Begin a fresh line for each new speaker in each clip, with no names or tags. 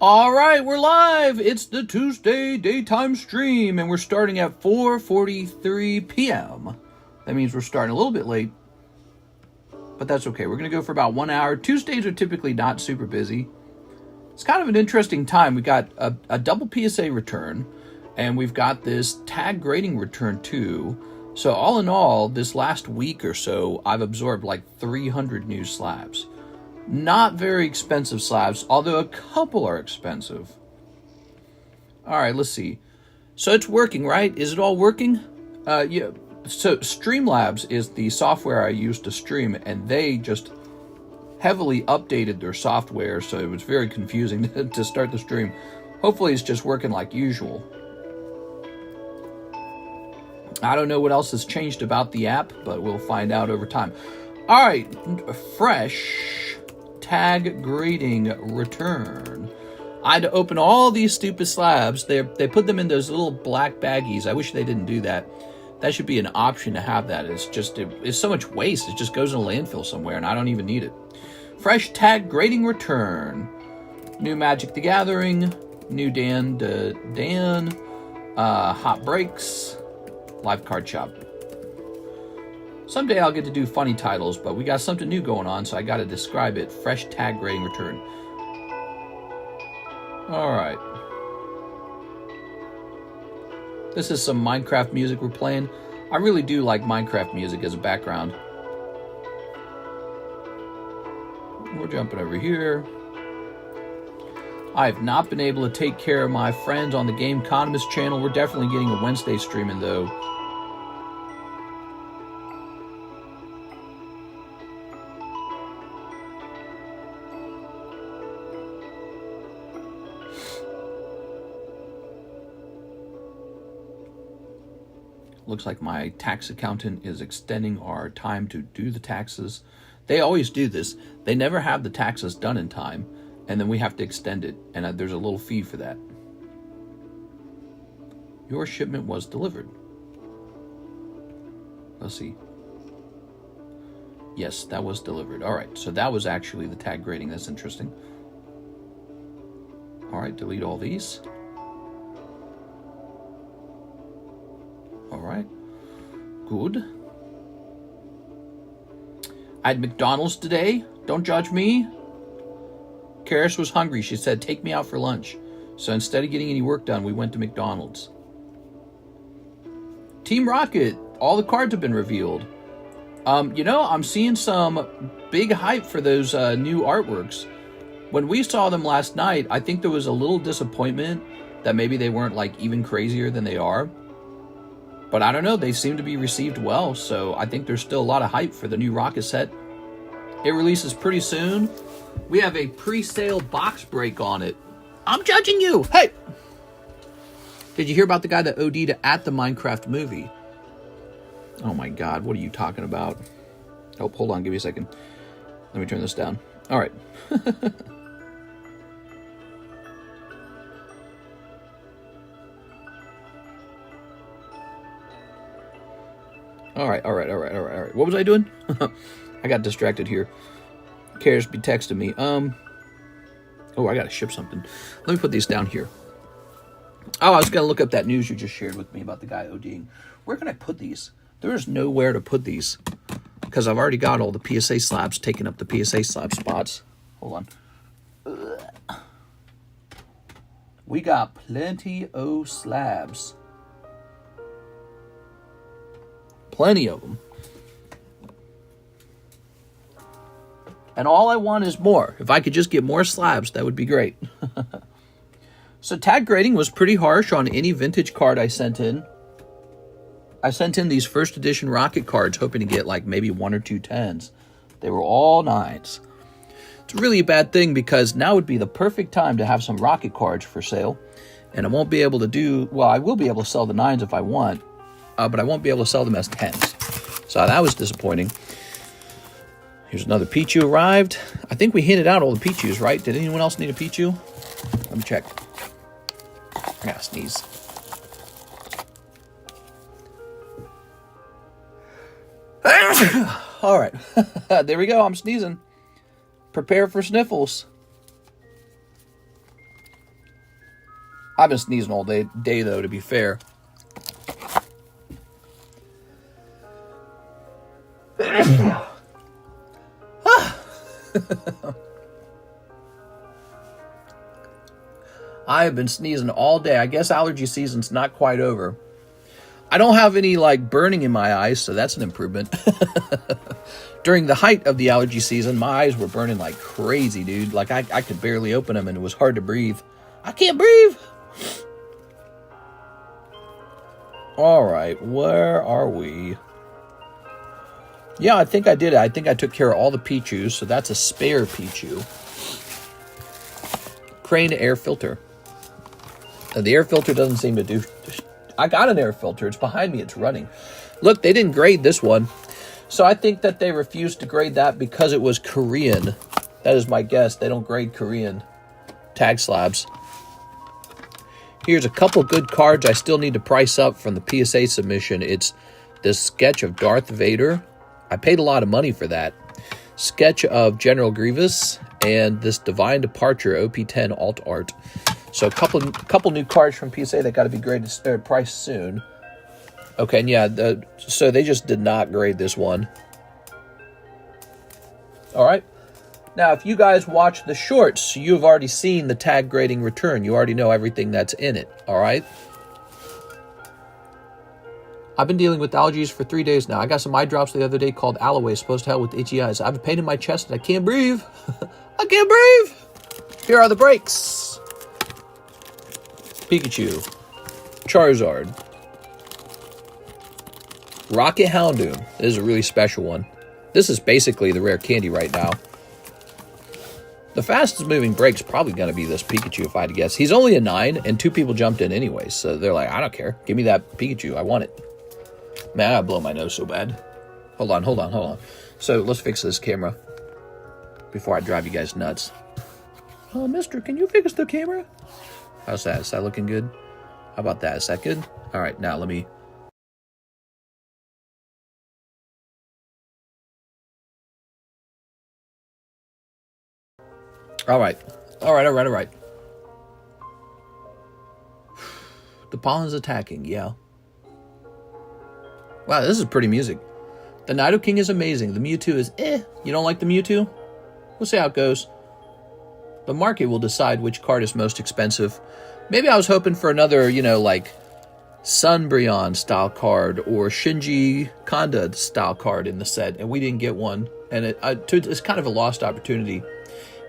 All right, we're live. It's the Tuesday daytime stream, and we're starting at 4:43 p.m. That means we're starting a little bit late, but that's okay. We're going to go for about 1 hour. Tuesdays are typically not super busy. It's kind of an interesting time. We got a double PSA return, and we've got this tag grading return too. So all in all, this last week or so, I've absorbed like 300 new slabs. Not very expensive slabs, although a couple are expensive. All right, let's see. So it's working, right? Is it all working? Yeah. So Streamlabs is the software I use to stream, and they just heavily updated their software, so it was very confusing to start the stream. Hopefully it's just working like usual. I don't know what else has changed about the app, but we'll find out over time. All right, fresh tag grading return. I had to open all these stupid slabs. They put them in those little black baggies. I wish they didn't do that. That should be an option to have that. It's so much waste. It just goes in a landfill somewhere, and I don't even need it. Fresh tag grading return. New Magic the Gathering. New Dandadan. Hot Breaks. Live card shop. Someday I'll get to do funny titles, but we got something new going on, so I got to describe it. Fresh tag grading return. All right. This is some Minecraft music we're playing. I really do like Minecraft music as a background. We're jumping over here. I've not been able to take care of my friends on the TheCardconomist channel. We're definitely getting a Wednesday streaming, though. Looks like my tax accountant is extending our time to do the taxes. They always do this. They never have the taxes done in time, and then we have to extend it, and there's a little fee for that. Your shipment was delivered. Let's see. Yes, that was delivered. All right, so that was actually the tag grading. That's interesting. All right, delete all these. All right, good. I had McDonald's today. Don't judge me. Karis was hungry. She said, take me out for lunch. So instead of getting any work done, we went to McDonald's. Team Rocket, all the cards have been revealed. You know, I'm seeing some big hype for those new artworks. When we saw them last night, I think there was a little disappointment that maybe they weren't like even crazier than they are. But I don't know, they seem to be received well, so I think there's still a lot of hype for the new Rocket set. It releases pretty soon. We have a pre-sale box break on it. I'm judging you! Hey! Did you hear about the guy that OD'd at the Minecraft movie? Oh my god, what are you talking about? Oh, hold on, give me a second. Let me turn this down. Alright. All right. What was I doing? I got distracted here. Cares be texting me. Oh, I gotta ship something. Let me put these down here. Oh, I was gonna look up that news you just shared with me about the guy ODing. Where can I put these? There's nowhere to put these because I've already got all the PSA slabs taking up the PSA slab spots. Hold on. We got plenty of slabs. Plenty of them. And all I want is more. If I could just get more slabs, that would be great. So tag grading was pretty harsh on any vintage card I sent in. I sent in these first edition Rocket cards hoping to get like maybe 1 or 2 10s. They were all 9s. It's really a bad thing because now would be the perfect time to have some Rocket cards for sale. And I won't be able to do, well, I will be able to sell the 9s if I want. But I won't be able to sell them as 10s. So that was disappointing. Here's another Pichu arrived. I think we handed out all the Pichus, right? Did anyone else need a Pichu? Let me check. I gotta sneeze. All right. There we go. I'm sneezing. Prepare for sniffles. I've been sneezing all day though, to be fair. I have been sneezing all day. I guess allergy season's not quite over. I don't have any like burning in my eyes, so that's an improvement. During the height of the allergy season, my eyes were burning like crazy, dude. Like I could barely open them and it was hard to breathe. I can't breathe. All right, where are we? Yeah, I think I did it. I think I took care of all the Pichus, so that's a spare Pichu. Crane air filter. The air filter doesn't seem to do... I got an air filter. It's behind me. It's running. Look, they didn't grade this one. So I think that they refused to grade that because it was Korean. That is my guess. They don't grade Korean tag slabs. Here's a couple good cards I still need to price up from the PSA submission. It's this sketch of Darth Vader. I paid a lot of money for that. Sketch of General Grievous and this Divine Departure OP10 alt art. So a couple new cards from PSA that got to be graded priced soon. Okay, and yeah, so they just did not grade this one. All right. Now, if you guys watch the shorts, you've already seen the tag grading return. You already know everything that's in it. All right. I've been dealing with allergies for 3 days now. I got some eye drops the other day called Aloe, supposed to help with itchy eyes. I have a pain in my chest and I can't breathe. I can't breathe. Here are the breaks. Pikachu. Charizard. Rocket Houndoom. This is a really special one. This is basically the rare candy right now. The fastest moving break's probably going to be this Pikachu, if I had to guess. He's only a 9, and 2 people jumped in anyway, so they're like, I don't care. Give me that Pikachu. I want it. Man, I gotta blow my nose so bad. Hold on. So let's fix this camera before I drive you guys nuts. Oh, mister, can you fix the camera? How's that? Is that looking good? How about that? Is that good? All right, now let me... All right. The pollen's attacking, yeah. Wow, this is pretty music. The Nidoking is amazing. The Mewtwo is You don't like the Mewtwo? We'll see how it goes. The market will decide which card is most expensive. Maybe I was hoping for another, like Sunbryon style card or Shinji Kanda style card in the set, and we didn't get one. And it's kind of a lost opportunity.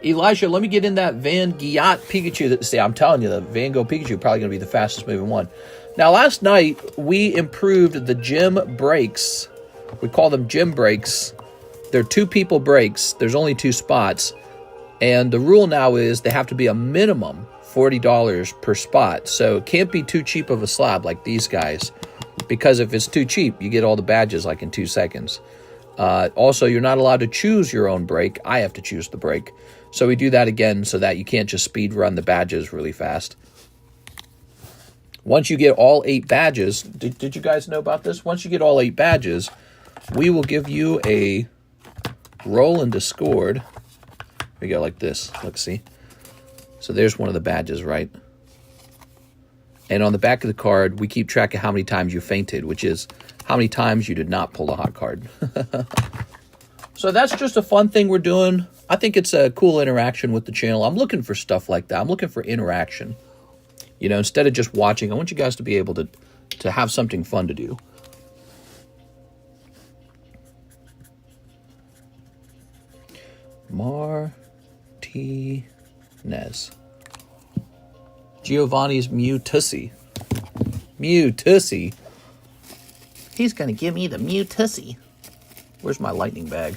Elijah, let me get in that Van Gyat Pikachu. See, I'm telling you, the Van Gogh Pikachu probably going to be the fastest moving one. Now, last night, we improved the gym breaks. We call them gym breaks. They're 2 people breaks. There's only 2 spots. And the rule now is they have to be a minimum $40 per spot. So it can't be too cheap of a slab like these guys. Because if it's too cheap, you get all the badges like in 2 seconds. Also, you're not allowed to choose your own break. I have to choose the break. So we do that again so that you can't just speed run the badges really fast. Once you get all 8 badges, did you guys know about this? Once you get all 8 badges, we will give you a roll and discord. We go like this. Look, see? So there's one of the badges, right? And on the back of the card, we keep track of how many times you fainted, which is how many times you did not pull the hot card. So that's just a fun thing we're doing. I think it's a cool interaction with the channel. I'm looking for stuff like that. I'm looking for interaction. Instead of just watching, I want you guys to be able to have something fun to do. Martinez. Giovanni's Mew Tussie. Mew Tussie. He's going to give me the Mew Tussie. Where's my lightning bag?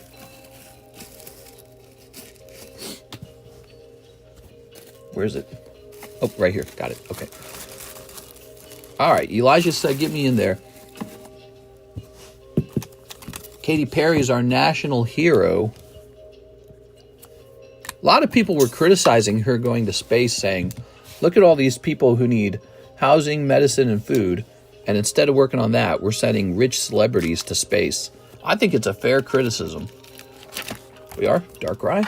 Where is it? Oh, right here. Got it. Okay. All right. Elijah said, get me in there. Katy Perry is our national hero. A lot of people were criticizing her going to space, saying, look at all these people who need housing, medicine, and food. And instead of working on that, we're sending rich celebrities to space. I think it's a fair criticism. We are. Darkrai.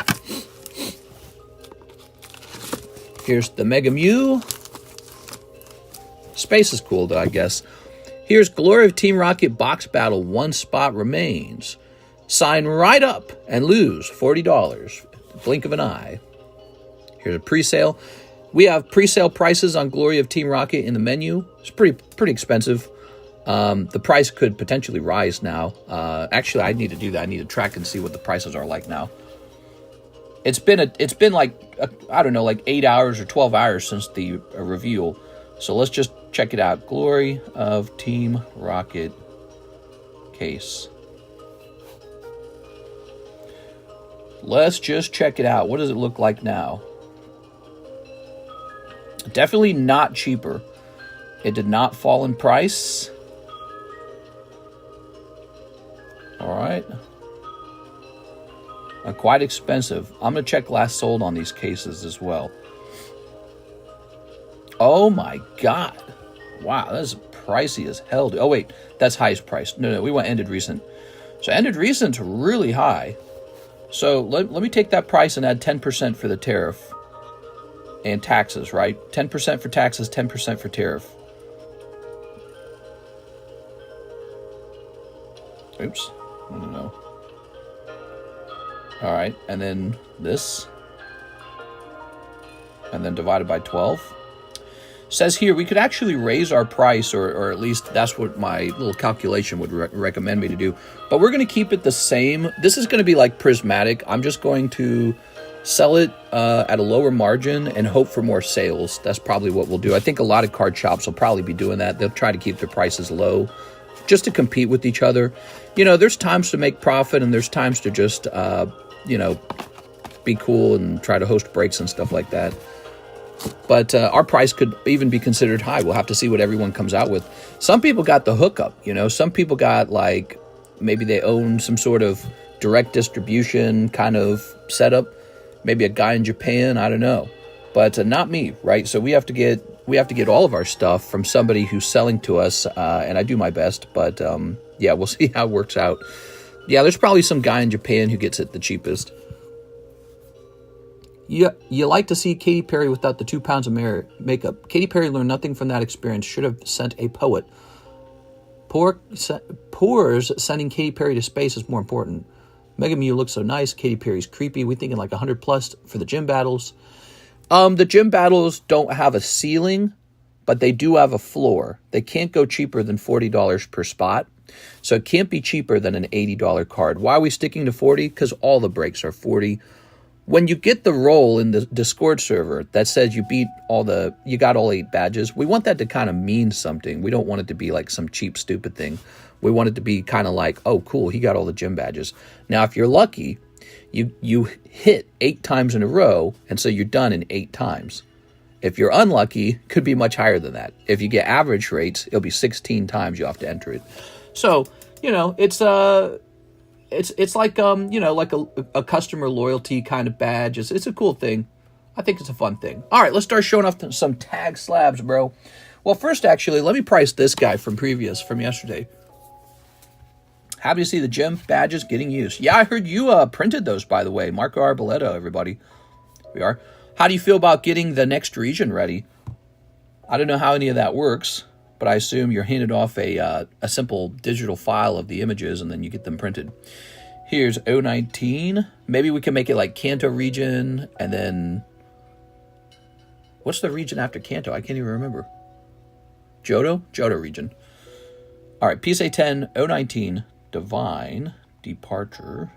Here's the Mega Mew. Space is cool, though, I guess. Here's Glory of Team Rocket Box Battle. 1 spot remains. Sign right up and lose $40. Blink of an eye. Here's a pre-sale. We have pre-sale prices on Glory of Team Rocket in the menu. It's pretty expensive. The price could potentially rise now. Actually, I need to do that. I need to track and see what the prices are like now. It's been like I don't know, like 8 hours or 12 hours since the reveal. So let's just check it out. Glory of Team Rocket case. Let's just check it out. What does it look like now? Definitely not cheaper. It did not fall in price. All right. Quite expensive. I'm going to check last sold on these cases as well. Oh my God. Wow, that's pricey as hell. Oh wait, that's highest price. No, we want ended recent. So ended recent's really high. So let me take that price and add 10% for the tariff and taxes, right? 10% for taxes, 10% for tariff. Oops. I don't know. All right, and then this. And then divided by 12. Says here we could actually raise our price, or at least that's what my little calculation would recommend me to do. But we're going to keep it the same. This is going to be like prismatic. I'm just going to sell it at a lower margin and hope for more sales. That's probably what we'll do. I think a lot of card shops will probably be doing that. They'll try to keep their prices low just to compete with each other. You know, there's times to make profit and there's times to just, you know, be cool and try to host breaks and stuff like that. But our price could even be considered high. We'll have to see what everyone comes out with. Some people got the hookup, you know. Some people got, like, maybe they own some sort of direct distribution kind of setup. Maybe a guy in Japan, I don't know. But not me, right? So we have to get all of our stuff from somebody who's selling to us, and I do my best. But, yeah, we'll see how it works out. Yeah, there's probably some guy in Japan who gets it the cheapest. You like to see Katy Perry without the 2 pounds of makeup. Katy Perry learned nothing from that experience. Should have sent a poet. Pores sending Katy Perry to space is more important. Mega Mew looks so nice. Katy Perry's creepy. We thinking like 100 plus for the gym battles. The gym battles don't have a ceiling, but they do have a floor. They can't go cheaper than $40 per spot. So it can't be cheaper than an $80 card. Why are we sticking to 40? Because all the breaks are 40. When you get the roll in the Discord server that says you got all 8 badges, we want that to kind of mean something. We don't want it to be like some cheap, stupid thing. We want it to be kind of like, oh, cool, he got all the gym badges. Now, if you're lucky, you hit 8 times in a row, and so you're done in 8 times. If you're unlucky, it could be much higher than that. If you get average rates, it'll be 16 times you have to enter it. So, you know, it's like you know, like a customer loyalty kind of badge. It's a cool thing. I think it's a fun thing. All right, let's start showing off some tag slabs, bro. Well, first, actually, let me price this guy from yesterday. Happy to see the gym badges getting used. Yeah, I heard you printed those, by the way. Marco Arboleto, everybody. We are. How do you feel about getting the next region ready? I don't know how any of that works, but I assume you're handed off a simple digital file of the images and then you get them printed. Here's 019. Maybe we can make it like Kanto region, and then what's the region after Kanto? I can't even remember. Johto region. All right, PSA 10, 019, Divine Departure.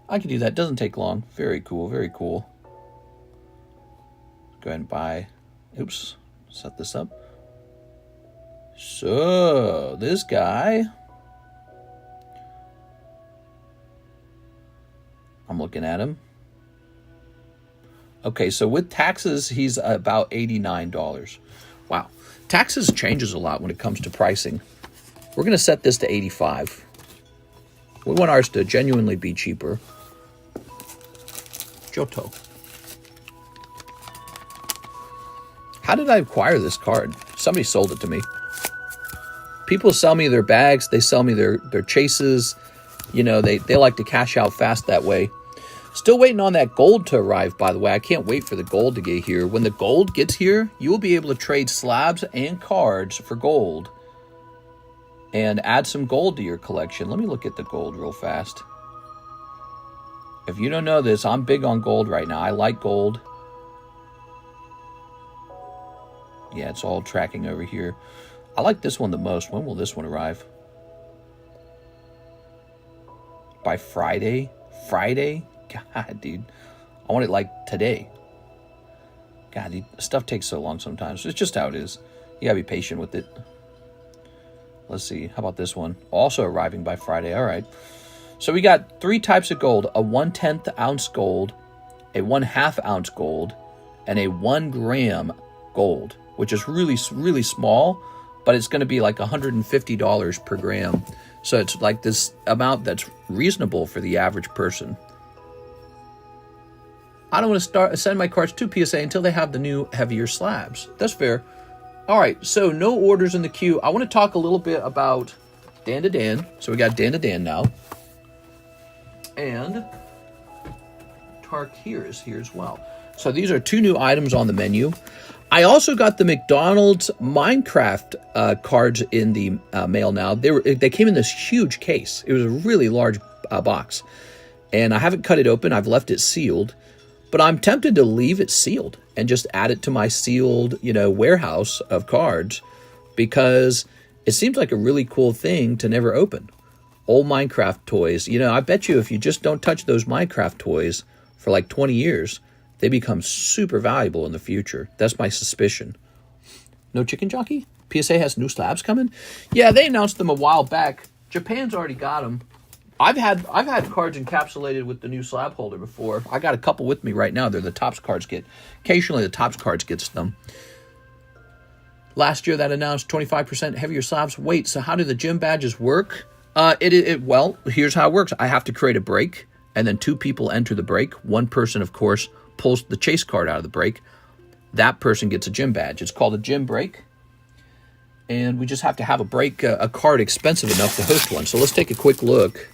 I can do that. Doesn't take long. Very cool, very cool. Go ahead and buy. Oops, set this up. So, this guy, I'm looking at him. Okay, so with taxes, he's about $89. Wow. Taxes changes a lot when it comes to pricing. We're going to set this to $85. We want ours to genuinely be cheaper. Johto. How did I acquire this card? Somebody sold it to me. People sell me their bags. They sell me their chases. You know, they like to cash out fast that way. Still waiting on that gold to arrive, by the way. I can't wait for the gold to get here. When the gold gets here, you will be able to trade slabs and cards for gold and add some gold to your collection. Let me look at the gold real fast. If you don't know this, I'm big on gold right now. I like gold. Yeah, it's all tracking over here. I like this one the most. When will this one arrive? By Friday? Friday? God, dude. I want it like today. God, dude, stuff takes so long sometimes. It's just how it is. You gotta be patient with it. Let's see. How about this one? Also arriving by Friday. All right. So we got 3 types of gold. A 1/10 ounce gold, a 1/2 ounce gold, and a 1 gram gold, which is really, really small, but it's going to be like $150 per gram. So it's like this amount that's reasonable for the average person. I don't want to send my cards to PSA until they have the new heavier slabs. That's fair. All right, so no orders in the queue. I want to talk a little bit about Dandadan. So we got Dandadan now. And Tarkir is here as well. So these are 2 new items on the menu. I also got the McDonald's Minecraft cards in the mail now. They came in this huge case. It was a really large box. And I haven't cut it open. I've left it sealed. But I'm tempted to leave it sealed and just add it to my sealed, warehouse of cards, because it seems like a really cool thing to never open. Old Minecraft toys. I bet you if you just don't touch those Minecraft toys for like 20 years, they become super valuable in the future. That's my suspicion. No chicken jockey? PSA has new slabs coming? Yeah, they announced them a while back. Japan's already got them. I've had cards encapsulated with the new slab holder before. I got a couple with me right now. They're the Topps cards get. Occasionally the Topps cards gets them. Last year that announced 25% heavier slabs. Wait, so how do the gym badges work? Well, here's how it works. I have to create a break, and then 2 people enter the break. One person, of course, pulls the chase card out of the break. That person gets a gym badge. It's called a gym break. And we just have to have a card expensive enough to host one. So let's take a quick look.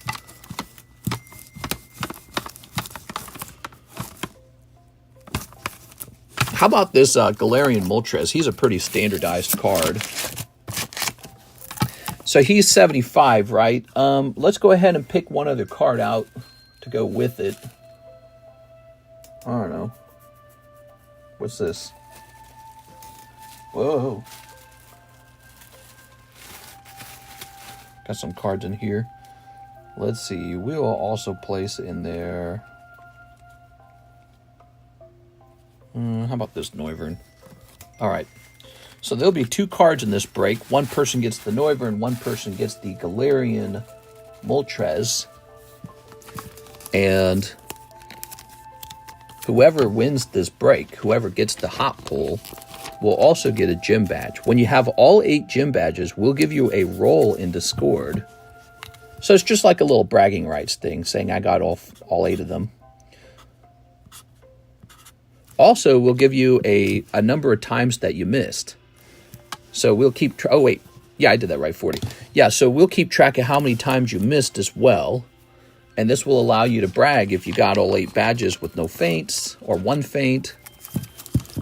How about this Galarian Moltres? He's a pretty standardized card. So he's 75, right? Let's go ahead and pick one other card out to go with it. I don't know. What's this? Whoa. Got some cards in here. Let's see. We will also place in there. How about this Noivern? All right. So there'll be 2 cards in this break. One person gets the Noivern, one person gets the Galarian Moltres. And whoever wins this break, whoever gets the hot pull, will also get a gym badge. When you have all 8 gym badges, we'll give you a roll in Discord. So it's just like a little bragging rights thing, saying I got all 8 of them. Also, we'll give you a number of times that you missed. So we'll keep... oh, wait. Yeah, I did that right, 40. Yeah, so we'll keep track of how many times you missed as well. And this will allow you to brag if you got all 8 badges with no feints or 1 feint.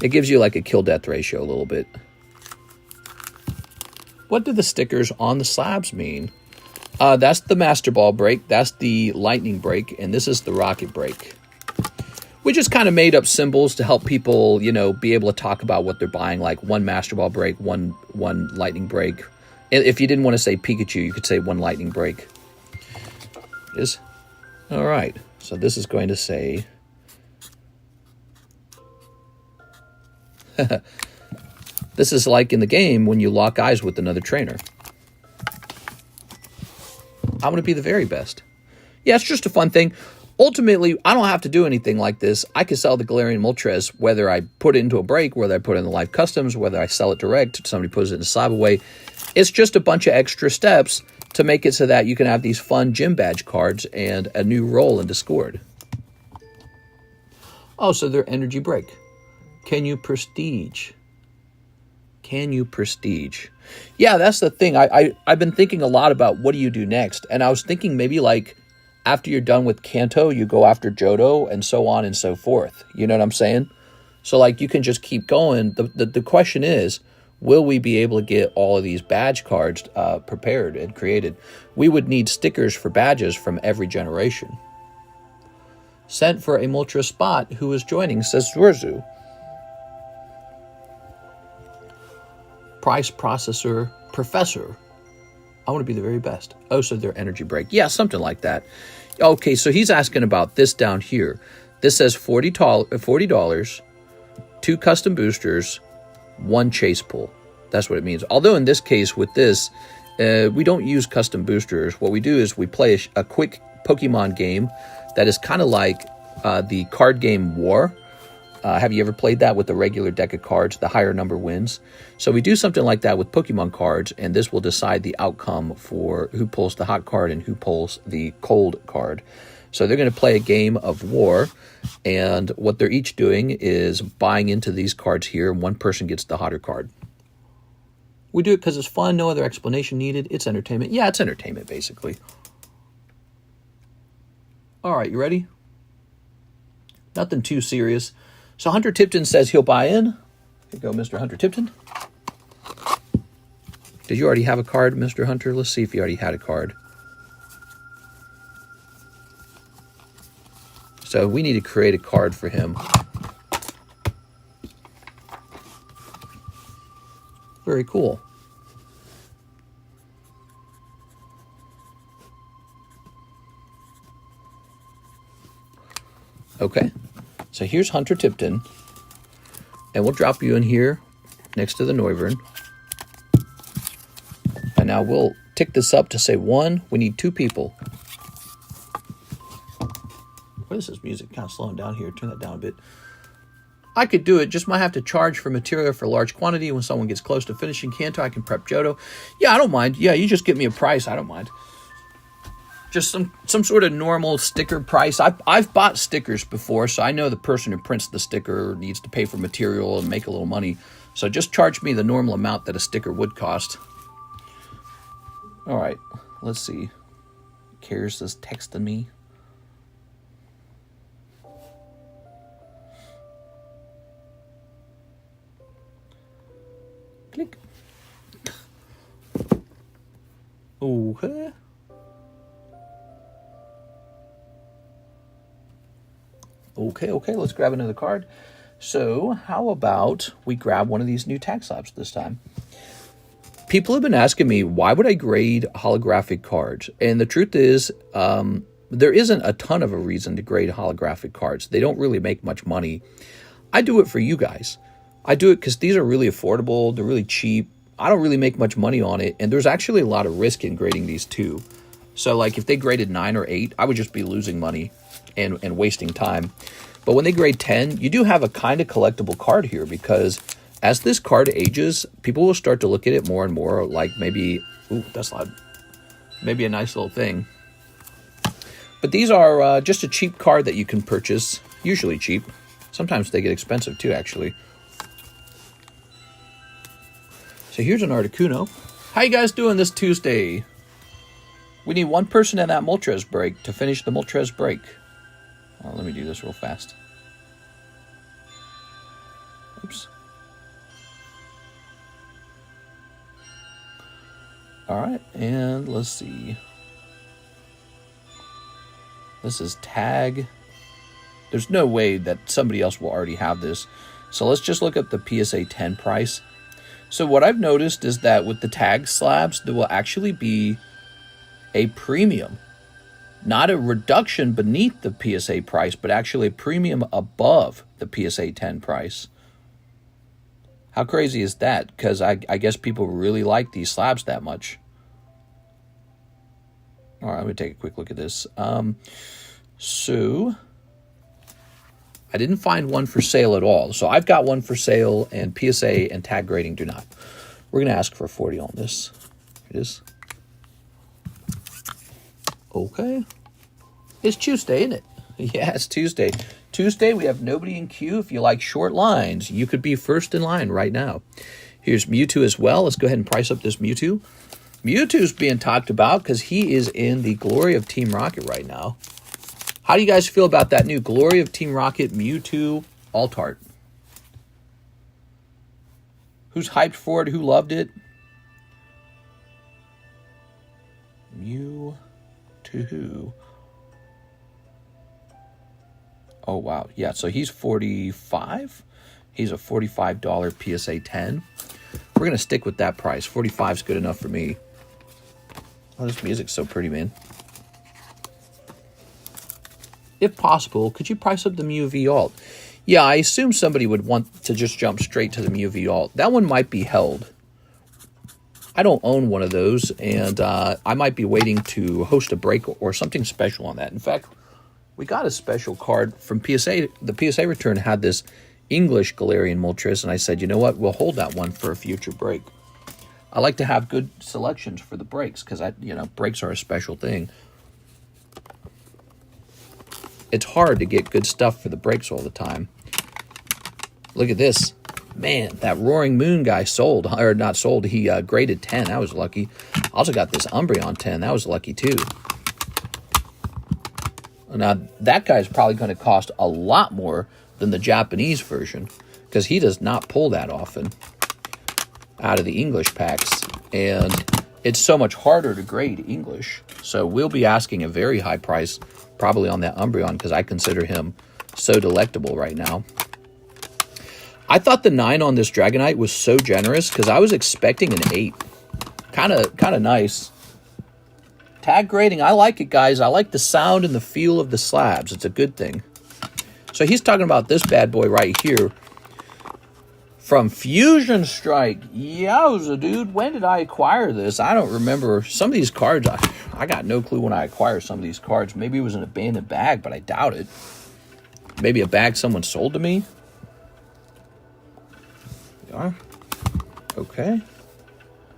It gives you like a kill-death ratio a little bit. What do the stickers on the slabs mean? That's the Master Ball break. That's the Lightning break. And this is the Rocket break. We just kind of made up symbols to help people, be able to talk about what they're buying, like 1 Master Ball break, one Lightning break. If you didn't want to say Pikachu, you could say 1 Lightning break. All right. So this is going to say... This is like in the game when you lock eyes with another trainer. I'm going to be the very best. Yeah, it's just a fun thing. Ultimately, I don't have to do anything like this. I can sell the Galarian Moltres, whether I put it into a break, whether I put it in the live customs, whether I sell it direct, somebody puts it in a slab away. It's just a bunch of extra steps to make it so that you can have these fun gym badge cards and a new role in Discord. Oh, so they're energy break. Can you prestige? Can you prestige? Yeah, that's the thing. I've been thinking a lot about what do you do next, and I was thinking maybe like after you're done with Kanto, you go after Johto, and so on and so forth. You know what I'm saying? So, like, you can just keep going. The question is, will we be able to get all of these badge cards prepared and created? We would need stickers for badges from every generation. Sent for a Moltres spot who is joining, says Zwerzu. Price processor professor. I want to be the very best. Oh, so their energy break. Yeah, something like that. Okay, so he's asking about this down here. This says $40, 2 custom boosters, 1 chase pull. That's what it means. Although in this case with this, we don't use custom boosters. What we do is we play a quick Pokemon game that is kind of like the card game War. Have you ever played that with the regular deck of cards? The higher number wins. So we do something like that with Pokemon cards, and this will decide the outcome for who pulls the hot card and who pulls the cold card. So they're going to play a game of War, and what they're each doing is buying into these cards here, and one person gets the hotter card. We do it because it's fun, no other explanation needed. It's entertainment. Yeah, it's entertainment, basically. All right, you ready? Nothing too serious. So Hunter Tipton says he'll buy in. Here you go, Mr. Hunter Tipton. Did you already have a card, Mr. Hunter? Let's see if you already had a card. So we need to create a card for him. Very cool. Okay. So here's Hunter Tipton, and we'll drop you in here next to the Noivern. And now we'll tick this up to say 1. We need 2 people. What is this music? Kind of slowing down here. Turn that down a bit. I could do it, just might have to charge for material for large quantity. When someone gets close to finishing Kanto, I can prep Johto. Yeah, I don't mind. Yeah, you just give me a price. I don't mind. Just some sort of normal sticker price. I've bought stickers before, so I know the person who prints the sticker needs to pay for material and make a little money. So just charge me the normal amount that a sticker would cost. All right, let's see. Cares is texting me. Click. Okay. Okay, let's grab another card. So how about we grab one of these new tag slabs this time? People have been asking me, why would I grade holographic cards? And the truth is, there isn't a ton of a reason to grade holographic cards. They don't really make much money. I do it for you guys. I do it because these are really affordable. They're really cheap. I don't really make much money on it. And there's actually a lot of risk in grading these too. So like if they graded 9 or 8, I would just be losing money and wasting time. But when they grade 10, you do have a kind of collectible card here, because as this card ages, people will start to look at it more and more like maybe, ooh, that's loud, maybe a nice little thing. But these are just a cheap card that you can purchase, usually cheap. Sometimes they get expensive too, actually. So here's an Articuno. How you guys doing this Tuesday? We need 1 person in that Moltres break to finish the Moltres break. Let me do this real fast. Oops. All right, and let's see. This is tag. There's no way that somebody else will already have this. So let's just look at the PSA 10 price. So what I've noticed is that with the tag slabs, there will actually be a premium. Not a reduction beneath the PSA price, but actually a premium above the PSA 10 price. How crazy is that? Because I guess people really like these slabs that much. All right, let me take a quick look at this. So I didn't find one for sale at all. So I've got one for sale, and PSA and tag grading do not. We're going to ask for 40 on this. Here it is. Okay. It's Tuesday, isn't it? Yeah, it's Tuesday. Tuesday, we have nobody in queue. If you like short lines, you could be first in line right now. Here's Mewtwo as well. Let's go ahead and price up this Mewtwo. Mewtwo's being talked about because he is in the glory of Team Rocket right now. How do you guys feel about that new glory of Team Rocket Mewtwo alt-art? Who's hyped for it? Who loved it? Mewtwo. Oh, wow. Yeah, so he's 45. He's a $45 PSA 10. We're going to stick with that price. 45 is good enough for me. Oh, this music's so pretty, man. If possible, could you price up the Mew V Alt? Yeah, I assume somebody would want to just jump straight to the Mew V Alt. That one might be held. I don't own one of those, and I might be waiting to host a break or something special on that. In fact, we got a special card from PSA. The PSA return had this English Galarian Moltres, and I said, you know what, we'll hold that one for a future break. I like to have good selections for the breaks, because breaks are a special thing. It's hard to get good stuff for the breaks all the time. Look at this. Man, that Roaring Moon guy sold, or not sold, he graded 10. That was lucky. Also got this Umbreon 10. That was lucky too. Now, that guy's probably going to cost a lot more than the Japanese version, because he does not pull that often out of the English packs. And it's so much harder to grade English. So we'll be asking a very high price probably on that Umbreon, because I consider him so delectable right now. I thought the 9 on this Dragonite was so generous, because I was expecting an 8. Kind of nice. Tag grading, I like it, guys. I like the sound and the feel of the slabs. It's a good thing. So he's talking about this bad boy right here. From Fusion Strike. Yowza, dude. When did I acquire this? I don't remember. Some of these cards, I got no clue when I acquired some of these cards. Maybe it was an abandoned bag, but I doubt it. Maybe a bag someone sold to me. Yeah. Okay.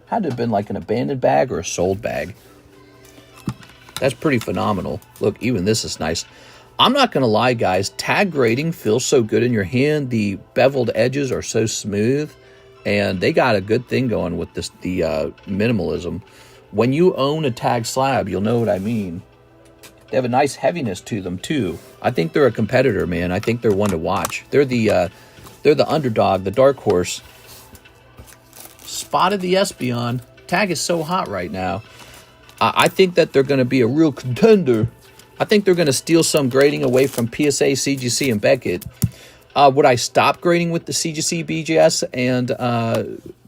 Had to have been like an abandoned bag or a sold bag. That's pretty phenomenal. Look, even this is nice. I'm not going to lie, guys. Tag grading feels so good in your hand. The beveled edges are so smooth. And they got a good thing going with this, the minimalism. When you own a tag slab, you'll know what I mean. They have a nice heaviness to them, too. I think they're a competitor, man. I think they're one to watch. They're the underdog, the dark horse. Spotted the Espeon. Tag is so hot right now. I think that they're going to be a real contender. I think they're going to steal some grading away from PSA, CGC, and Beckett. Would I stop grading with the CGC, BGS, and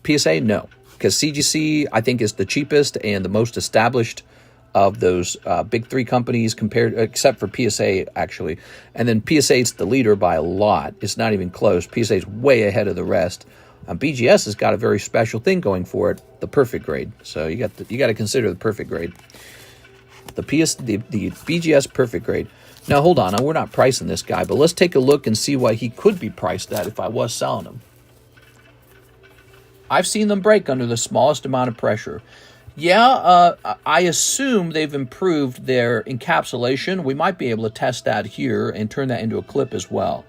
PSA? No. Because CGC, I think, is the cheapest and the most established of those big three companies, except for PSA, actually. And then PSA is the leader by a lot. It's not even close. PSA is way ahead of the rest. BGS has got a very special thing going for it, the perfect grade. So you got to consider the perfect grade. The BGS perfect grade. Now, hold on. We're not pricing this guy, but let's take a look and see what he could be priced at if I was selling him. I've seen them break under the smallest amount of pressure. Yeah, I assume they've improved their encapsulation. We might be able to test that here and turn that into a clip as well.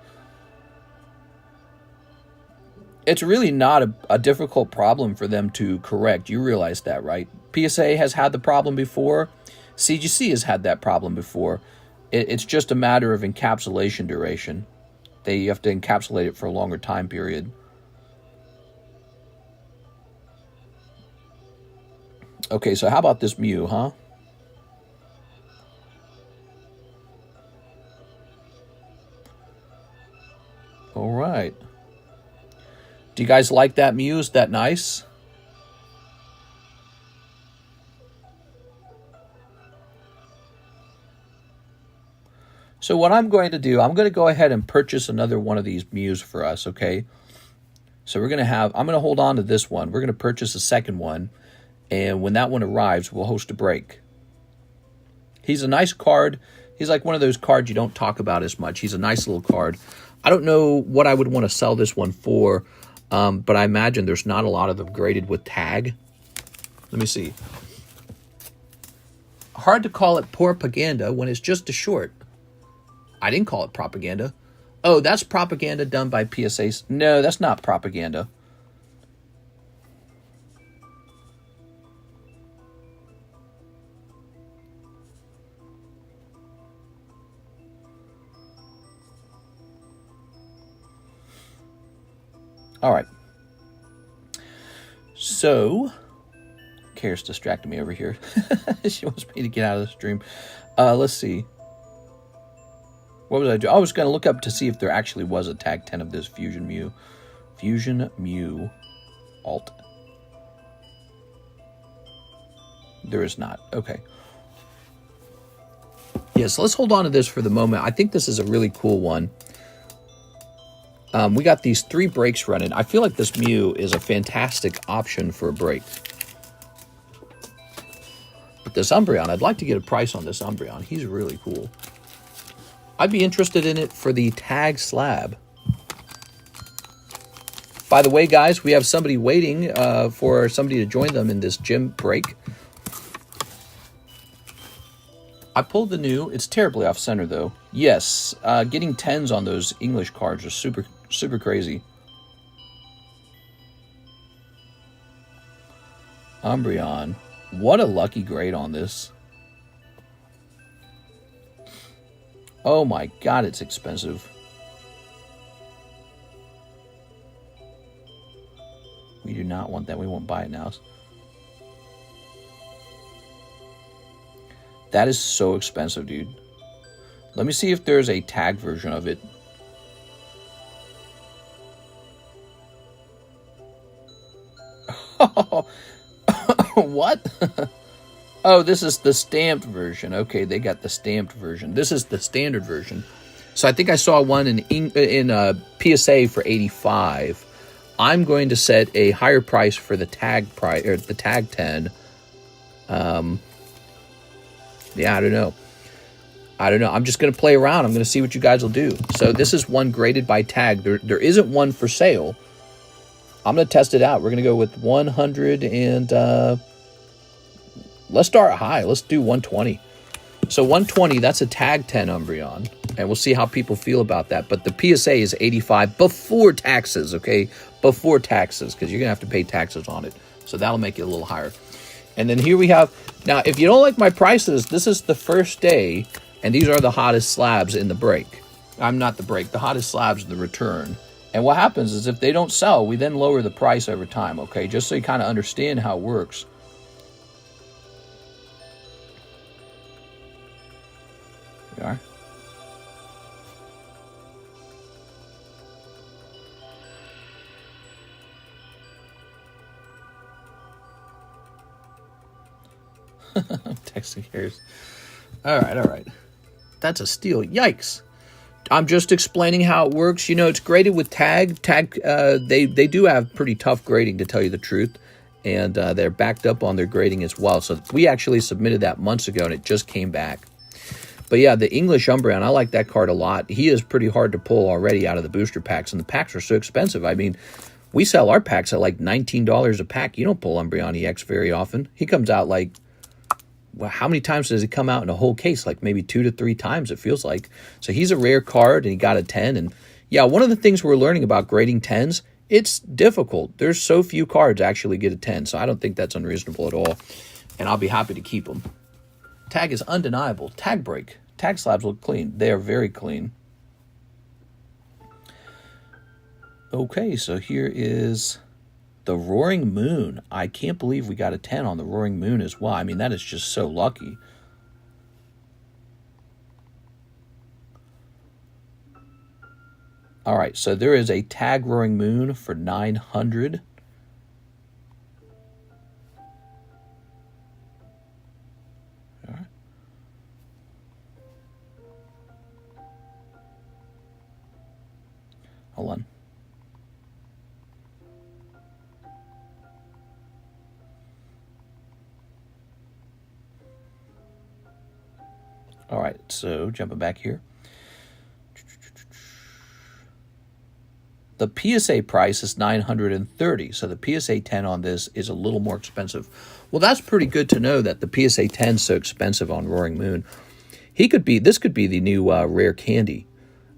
It's really not a difficult problem for them to correct. You realize that, right? PSA has had the problem before. CGC has had that problem before. It's just a matter of encapsulation duration. They have to encapsulate it for a longer time period. Okay, so how about this Mew, huh? All right. Do you guys like that Mew? Is that nice? So what I'm going to do, I'm going to go ahead and purchase another one of these Mews for us, okay? So I'm going to hold on to this one. We're going to purchase a second one. And when that one arrives, we'll host a break. He's a nice card. He's like one of those cards you don't talk about as much. He's a nice little card. I don't know what I would want to sell this one for, but I imagine there's not a lot of them graded with tag. Let me see. Hard to call it propaganda when it's just a short. I didn't call it propaganda. Oh, that's propaganda done by PSAs. No, that's not propaganda. All right. So, Karis distracted me over here. She wants me to get out of the stream. Let's see. What was I doing? I was going to look up to see if there actually was a tag 10 of this Fusion Mu. Fusion Mu Alt. There is not. Okay. Yes, let's hold on to this for the moment. I think this is a really cool one. We got these 3 brakes running. I feel like this Mu is a fantastic option for a brake. But this Umbreon, I'd like to get a price on this Umbreon. He's really cool. I'd be interested in it for the tag slab. By the way, guys, we have somebody waiting for somebody to join them in this gym break. I pulled the new. It's terribly off center, though. Yes, getting 10s on those English cards are super crazy. Umbreon. What a lucky grade on this. Oh my god, it's expensive. We do not want that. We won't buy it now. That is so expensive, dude. Let me see if there's a tag version of it. What? Oh, this is the stamped version. Okay, they got the stamped version. This is the standard version. So I think I saw one in PSA for 85. I'm going to set a higher price for the tag price or the tag 10. Yeah, I don't know. I'm just going to play around. I'm going to see what you guys will do. So this is one graded by tag. There isn't one for sale. I'm going to test it out. We're going to go with 100 and let's start high. Let's do 120. So 120, that's a tag 10 Umbreon. And we'll see how people feel about that. But the PSA is 85 before taxes, okay? Before taxes, because you're going to have to pay taxes on it. So that'll make it a little higher. And then here we have, now if you don't like my prices, this is the first day, and these are the hottest slabs in the break. I'm not the break, the hottest slabs in the return. And what happens is if they don't sell, we then lower the price over time, okay? Just so you kind of understand how it works. There we are. Texting Harris. All right. That's a steal. Yikes. I'm just explaining how it works. You know, it's graded with tag. They do have pretty tough grading, to tell you the truth. And they're backed up on their grading as well. So we actually submitted that months ago, and it just came back. But yeah, the English Umbreon, I like that card a lot. He is pretty hard to pull already out of the booster packs, and the packs are so expensive. I mean, we sell our packs at like $19 a pack. You don't pull Umbreon EX very often. He comes out like, well, how many times does he come out in a whole case? Like maybe 2 to 3 times, it feels like. So he's a rare card, and he got a 10. And yeah, one of the things we're learning about grading 10s, it's difficult. There's so few cards actually get a 10, so I don't think that's unreasonable at all. And I'll be happy to keep them. Tag is undeniable. Tag break. Tag slabs look clean. They are very clean. Okay, so here is the Roaring Moon. I can't believe we got a 10 on the Roaring Moon as well. I mean, that is just so lucky. All right, so there is a tag Roaring Moon for 900. All right. Hold on. All right, so jumping back here. The PSA price is $930, so the PSA 10 on this is a little more expensive. Well, that's pretty good to know that the PSA 10 is so expensive on Roaring Moon. This could be the new rare candy.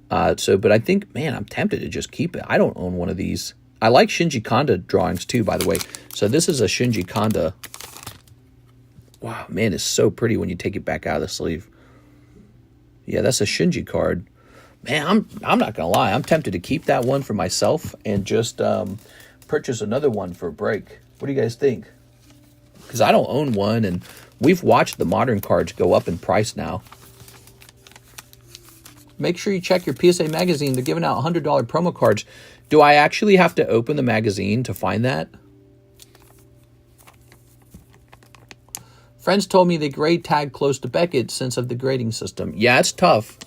But I think, man, I'm tempted to just keep it. I don't own one of these. I like Shinji Kanda drawings too, by the way. So this is a Shinji Kanda. Wow, man, it's so pretty when you take it back out of the sleeve. Yeah, that's a Shinji card. Man, I'm not gonna lie. I'm tempted to keep that one for myself and just purchase another one for a break. What do you guys think? Because I don't own one, and we've watched the modern cards go up in price now. Make sure you check your PSA magazine. They're giving out $100 promo cards. Do I actually have to open the magazine to find that? Friends told me they grade tag close to Beckett since of the grading system. Yeah, it's tough.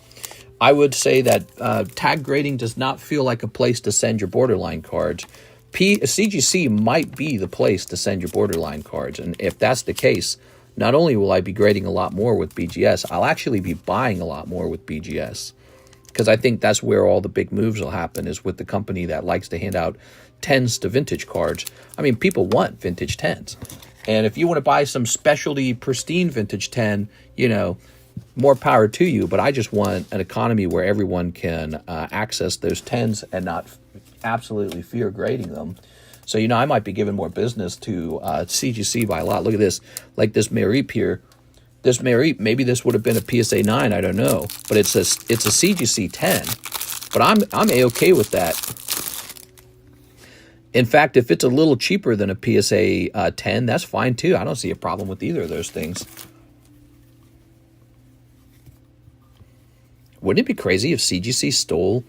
I would say that tag grading does not feel like a place to send your borderline cards. CGC might be the place to send your borderline cards. And if that's the case, not only will I be grading a lot more with BGS, I'll actually be buying a lot more with BGS. Because I think that's where all the big moves will happen, is with the company that likes to hand out 10s to vintage cards. I mean, people want vintage 10s. And if you want to buy some specialty pristine vintage 10, you know, more power to you. But I just want an economy where everyone can access those 10s and not absolutely fear grading them. So, you know, I might be giving more business to CGC by a lot. Look at this, like this Merip here. This Merip, maybe this would have been a PSA 9, I don't know. But it's a CGC 10. But I'm A-okay with that. In fact, if it's a little cheaper than a PSA 10, that's fine too. I don't see a problem with either of those things. Wouldn't it be crazy if CGC stole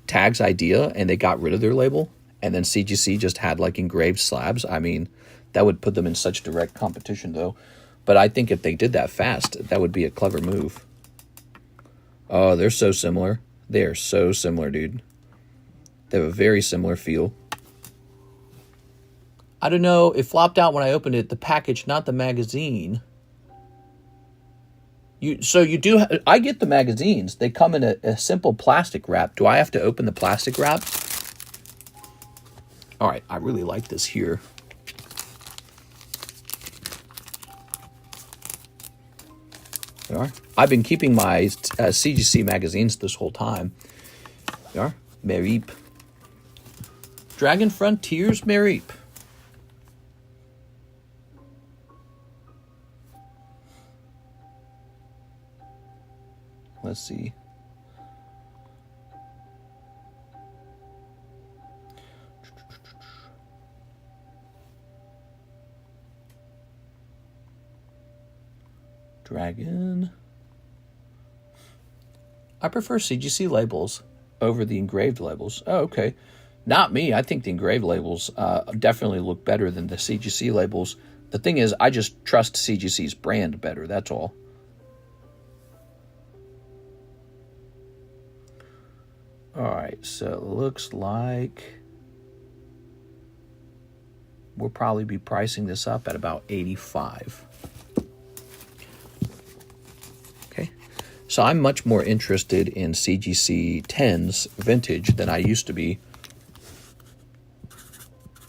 Tag's idea and they got rid of their label, and then CGC just had like engraved slabs? I mean, that would put them in such direct competition though. But I think if they did that fast, that would be a clever move. Oh, they're so similar. They are so similar, dude. They have a very similar feel. I don't know. It flopped out when I opened it. The package, not the magazine. I get the magazines. They come in a simple plastic wrap. Do I have to open the plastic wrap? All right, I really like this here. There are. I've been keeping my CGC magazines this whole time. There are. Merip. Dragon Frontiers Merip. Let's see. Dragon. I prefer CGC labels over the engraved labels. Oh, okay. Not me. I think the engraved labels definitely look better than the CGC labels. The thing is, I just trust CGC's brand better. That's all. All right, so it looks like we'll probably be pricing this up at about $85. Okay, so I'm much more interested in CGC 10s vintage than I used to be.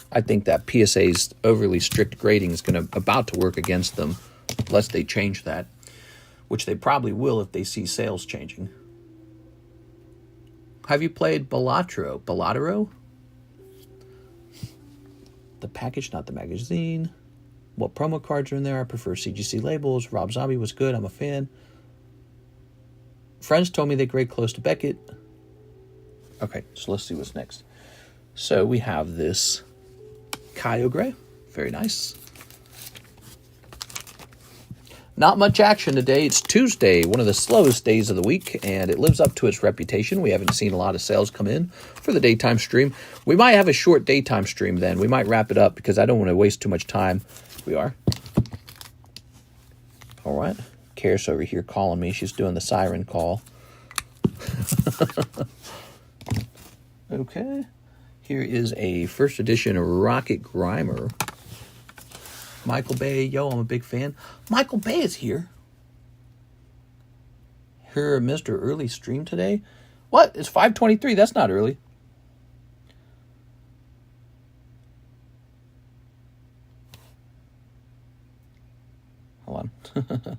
I think that PSA's overly strict grading is about to work against them, unless they change that, which they probably will if they see sales changing. Have you played Balatro? Balatro? The package, not the magazine. What promo cards are in there? I prefer CGC labels. Rob Zombie was good. I'm a fan. Friends told me they grade close to Beckett. Okay, so let's see what's next. So we have this Kyogre. Very nice. Not much action today. It's Tuesday, one of the slowest days of the week, and it lives up to its reputation. We haven't seen a lot of sales come in for the daytime stream. We might have a short daytime stream then. We might wrap it up because I don't want to waste too much time. We are. All right. Karis over here calling me. She's doing the siren call. Okay. Here is a first edition Rocket Grimer. Michael Bay, yo, I'm a big fan. Michael Bay is here. Here, Mr. Early stream today. What? It's 5:23. That's not early. Hold on.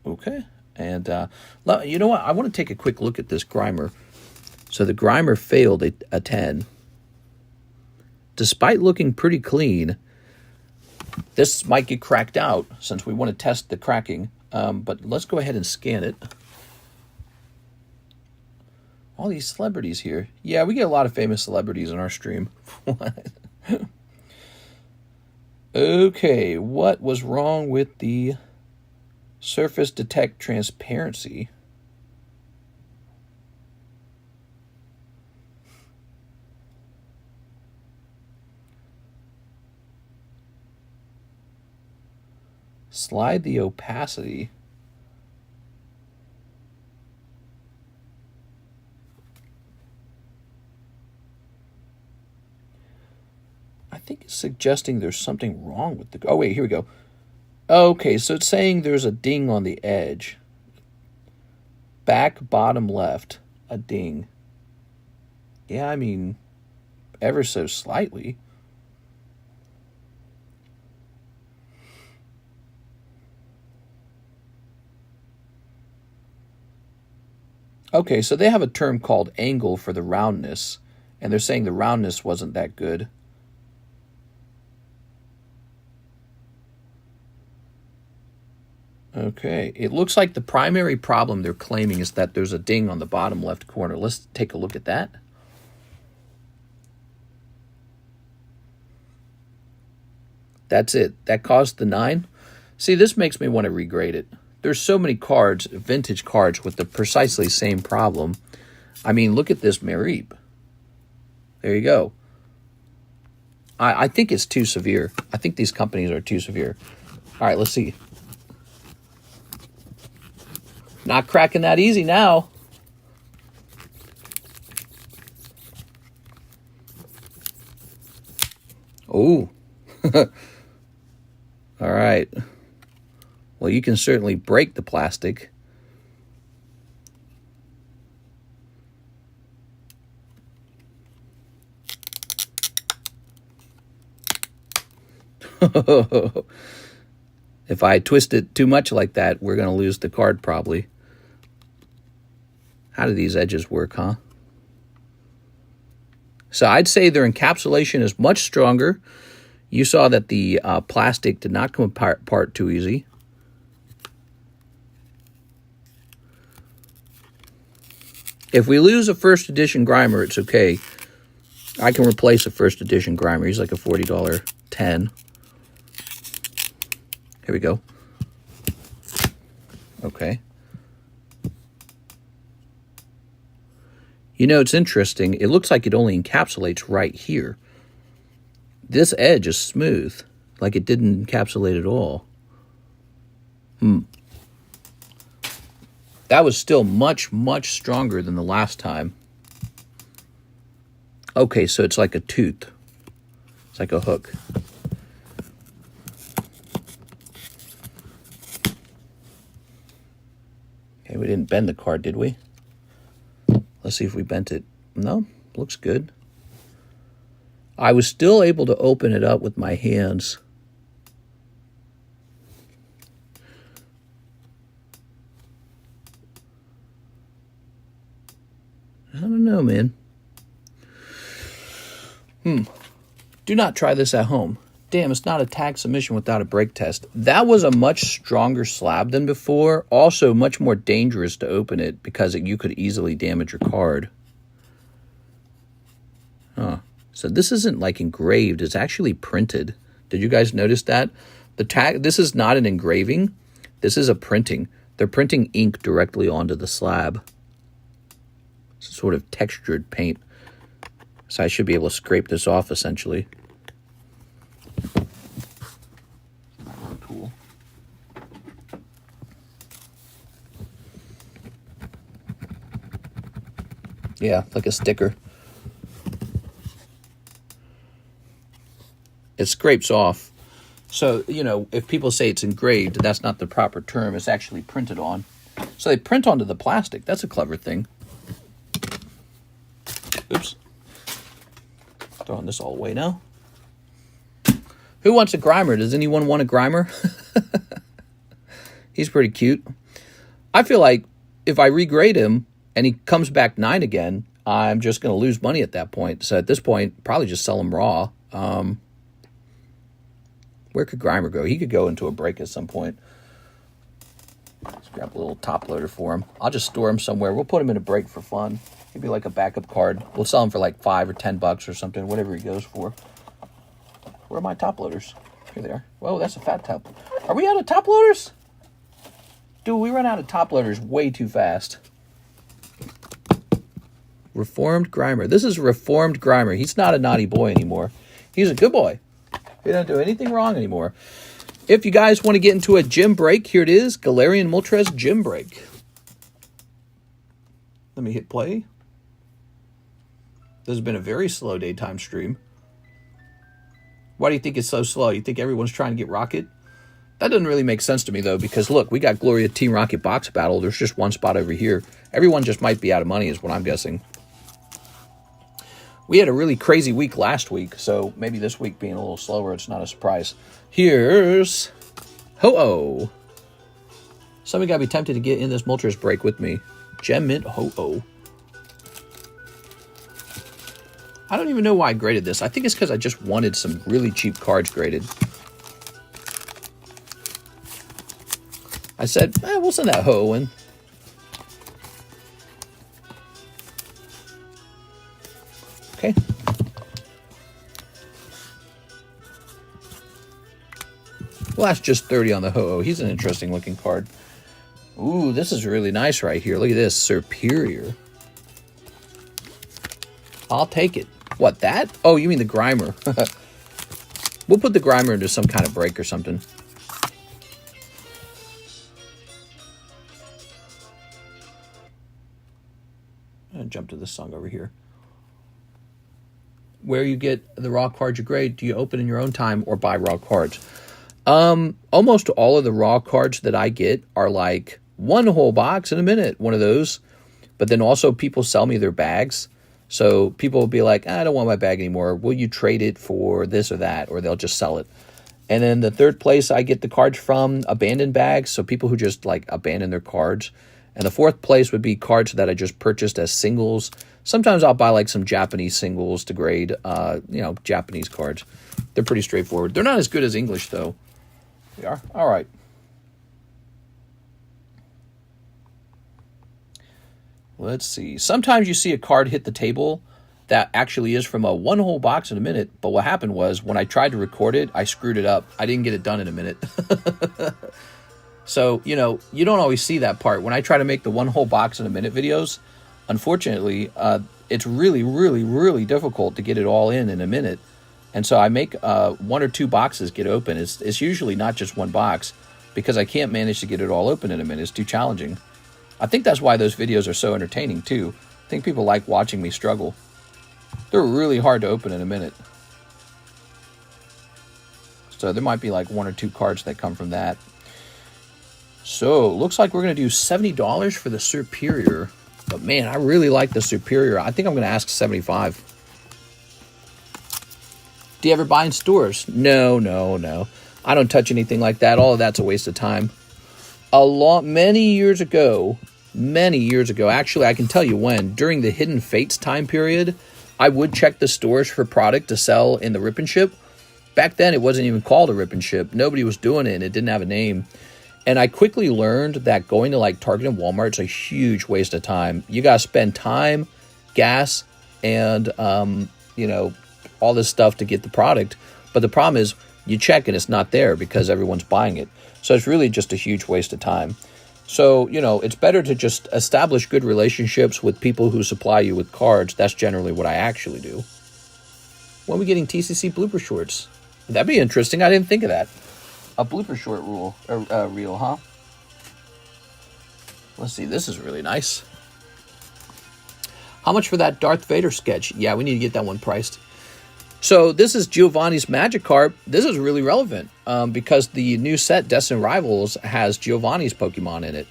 Okay. And you know what? I want to take a quick look at this Grimer. So the Grimer failed a 10. despite looking pretty clean, this might get cracked out since we want to test the cracking. But let's go ahead and scan it. All these celebrities here. Yeah, we get a lot of famous celebrities in our stream. Okay, what was wrong with the surface detect transparency? Slide the opacity. I think it's suggesting there's something wrong with the... Oh, wait, here we go. Okay, so it's saying there's a ding on the edge. Back, bottom left, a ding. Yeah, I mean, ever so slightly. Okay, so they have a term called angle for the roundness, and they're saying the roundness wasn't that good. Okay, it looks like the primary problem they're claiming is that there's a ding on the bottom left corner. Let's take a look at that. That's it. That caused the 9. See, this makes me want to regrade it. There's so many cards, vintage cards, with the precisely same problem. I mean, look at this Marip. There you go. I think it's too severe. I think these companies are too severe. All right, let's see. Not cracking that easy now. Oh. All right. Well, you can certainly break the plastic. If I twist it too much like that, we're going to lose the card probably. How do these edges work, huh? So I'd say their encapsulation is much stronger. You saw that the plastic did not come apart too easy. If we lose a first edition Grimer, it's okay. I can replace a first edition Grimer. He's like a $40 10. Here we go. Okay. You know, it's interesting. It looks like it only encapsulates right here. This edge is smooth, like it didn't encapsulate at all. That was still much, much stronger than the last time. Okay, so it's like a tooth. It's like a hook. Okay, we didn't bend the card, did we? Let's see if we bent it. No, looks good. I was still able to open it up with my hands. I don't know, man. Do not try this at home. Damn, it's not a tag submission without a break test. That was a much stronger slab than before. Also, much more dangerous to open it because you could easily damage your card. Huh. So this isn't like engraved. It's actually printed. Did you guys notice that? The tag. This is not an engraving. This is a printing. They're printing ink directly onto the slab. It's a sort of textured paint. So I should be able to scrape this off essentially. Cool. Yeah, like a sticker. It scrapes off. So, you know, if people say it's engraved, that's not the proper term. It's actually printed on. So they print onto the plastic. That's a clever thing. Oops. Throwing this all away now. Who wants a Grimer? Does anyone want a Grimer? He's pretty cute. I feel like if I regrade him and he comes back 9 again, I'm just going to lose money at that point. So at this point, probably just sell him raw. Where could Grimer go? He could go into a break at some point. Let's grab a little top loader for him. I'll just store him somewhere. We'll put him in a break for fun. He'd be like a backup card. We'll sell him for like $5 or $10 or something, whatever he goes for. Where are my top loaders? Here they are. Whoa, that's a fat top. Are we out of top loaders? Dude, we run out of top loaders way too fast. Reformed Grimer. This is Reformed Grimer. He's not a naughty boy anymore. He's a good boy. He doesn't do anything wrong anymore. If you guys want to get into a gym break, here it is. Galarian Moltres Gym Break. Let me hit play. This has been a very slow daytime stream. Why do you think it's so slow? You think everyone's trying to get Rocket? That doesn't really make sense to me, though, because, look, we got Gloria Team Rocket box battle. There's just one spot over here. Everyone just might be out of money is what I'm guessing. We had a really crazy week last week, so maybe this week being a little slower, it's not a surprise. Here's Ho-Oh. Somebody got to be tempted to get in this Moltres break with me. Gem Mint Ho-Oh. I don't even know why I graded this. I think it's because I just wanted some really cheap cards graded. I said, we'll send that Ho-Oh in. Okay. Well, that's just 30 on the Ho-Oh. He's an interesting looking card. Ooh, this is really nice right here. Look at this. Superior. I'll take it. What, that? Oh, you mean the Grimer. We'll put the Grimer into some kind of break or something. I'm going to jump to this song over here. Where you get the raw cards you grade, do you open in your own time or buy raw cards? Almost all of the raw cards that I get are like one whole box in a minute, one of those. But then also people sell me their bags. So people will be like, I don't want my bag anymore. Will you trade it for this or that? Or they'll just sell it. And then the third place, I get the cards from abandoned bags. So people who just like abandon their cards. And the fourth place would be cards that I just purchased as singles. Sometimes I'll buy like some Japanese singles to grade, Japanese cards. They're pretty straightforward. They're not as good as English, though. They are? All right. Let's see. Sometimes you see a card hit the table that actually is from a one whole box in a minute. But what happened was when I tried to record it, I screwed it up. I didn't get it done in a minute. So, you don't always see that part. When I try to make the one whole box in a minute videos, unfortunately, it's really, really, really difficult to get it all in a minute. And so I make one or two boxes get open. It's usually not just one box because I can't manage to get it all open in a minute. It's too challenging. I think that's why those videos are so entertaining, too. I think people like watching me struggle. They're really hard to open in a minute. So there might be like one or two cards that come from that. So, looks like we're going to do $70 for the Superior. But man, I really like the Superior. I think I'm going to ask $75. Do you ever buy in stores? No. I don't touch anything like that. All of that's a waste of time. Many years ago, actually, I can tell you when, during the Hidden Fates time period, I would check the stores for product to sell in the Rip and Ship. Back then, it wasn't even called a Rip and Ship. Nobody was doing it, and it didn't have a name. And I quickly learned that going to like Target and Walmart is a huge waste of time. You got to spend time, gas, and, all this stuff to get the product. But the problem is you check and it's not there because everyone's buying it. So it's really just a huge waste of time. So, it's better to just establish good relationships with people who supply you with cards. That's generally what I actually do. When are we getting TCC blooper shorts? That'd be interesting. I didn't think of that. A blooper short reel, huh? Let's see. This is really nice. How much for that Darth Vader sketch? Yeah, we need to get that one priced. So this is Giovanni's Magikarp. This is really relevant because the new set, Destined Rivals, has Giovanni's Pokemon in it.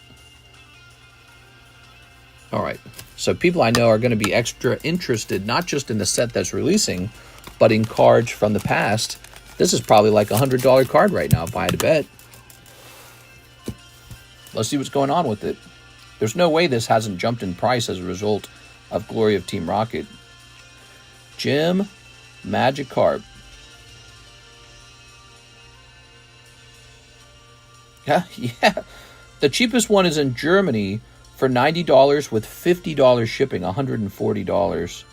All right. So people I know are going to be extra interested, not just in the set that's releasing, but in cards from the past. This is probably like a $100 card right now, if I had to bet. Let's see what's going on with it. There's no way this hasn't jumped in price as a result of Glory of Team Rocket. Jim Magikarp. Yeah. The cheapest one is in Germany for $90 with $50 shipping, $140.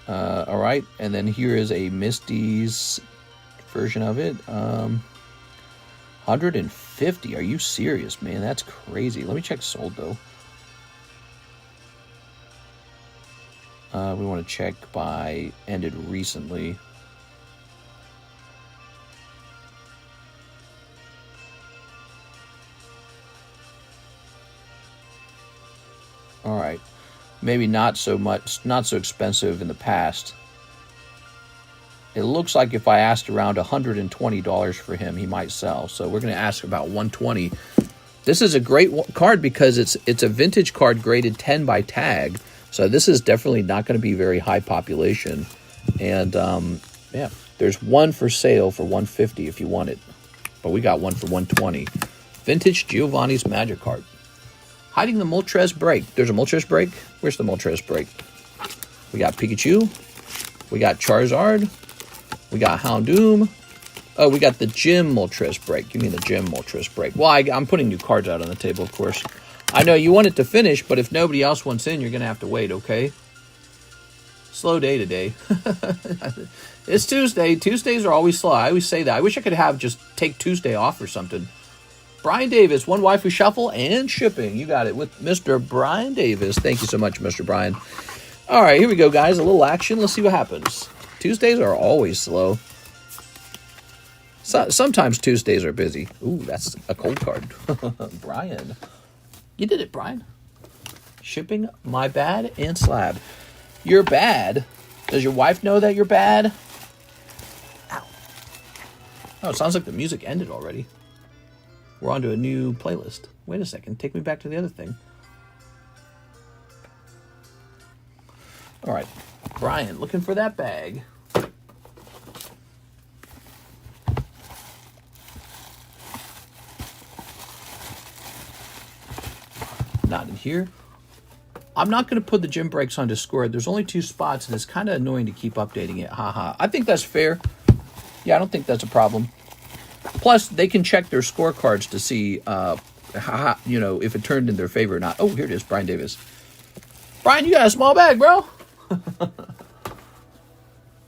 All right, and then here is a Misty's version of it. 150. Are you serious, man? That's crazy. Let me check sold though. We want to check by ended recently. All right. Maybe not so much, not so expensive in the past. It looks like if I asked around $120 for him, he might sell. So we're going to ask about $120. This is a great card because it's a vintage card graded 10 by tag. So this is definitely not going to be very high population. And yeah, there's one for sale for $150 if you want it. But we got one for $120. Vintage Giovanni's Magic card. Hiding the Moltres break. There's a Moltres break. Where's the Moltres break? We got Pikachu. We got Charizard. We got Houndoom. Oh, we got the Gym Moltres break. Give me the Gym Moltres break. Well, I'm putting new cards out on the table, of course. I know you want it to finish, but if nobody else wants in, you're going to have to wait, okay? Slow day today. It's Tuesday. Tuesdays are always slow. I always say that. I wish I could take Tuesday off or something. Brian Davis, one Waifu shuffle and shipping. You got it with Mr. Brian Davis. Thank you so much, Mr. Brian. All right, here we go, guys. A little action. Let's see what happens. Tuesdays are always slow. Sometimes Tuesdays are busy. Ooh, that's a cold card. Brian. You did it, Brian. Shipping, my bad, and slab. You're bad. Does your wife know that you're bad? Ow. Oh, it sounds like the music ended already. We're on to a new playlist. Wait a second. Take me back to the other thing. All right. Brian, looking for that bag. Not in here. I'm not going to put the gym breaks on Discord. There's only 2 spots, and it's kind of annoying to keep updating it. Haha. I think that's fair. Yeah, I don't think that's a problem. Plus, they can check their scorecards to see, if it turned in their favor or not. Oh, here it is, Brian Davis. Brian, you got a small bag, bro.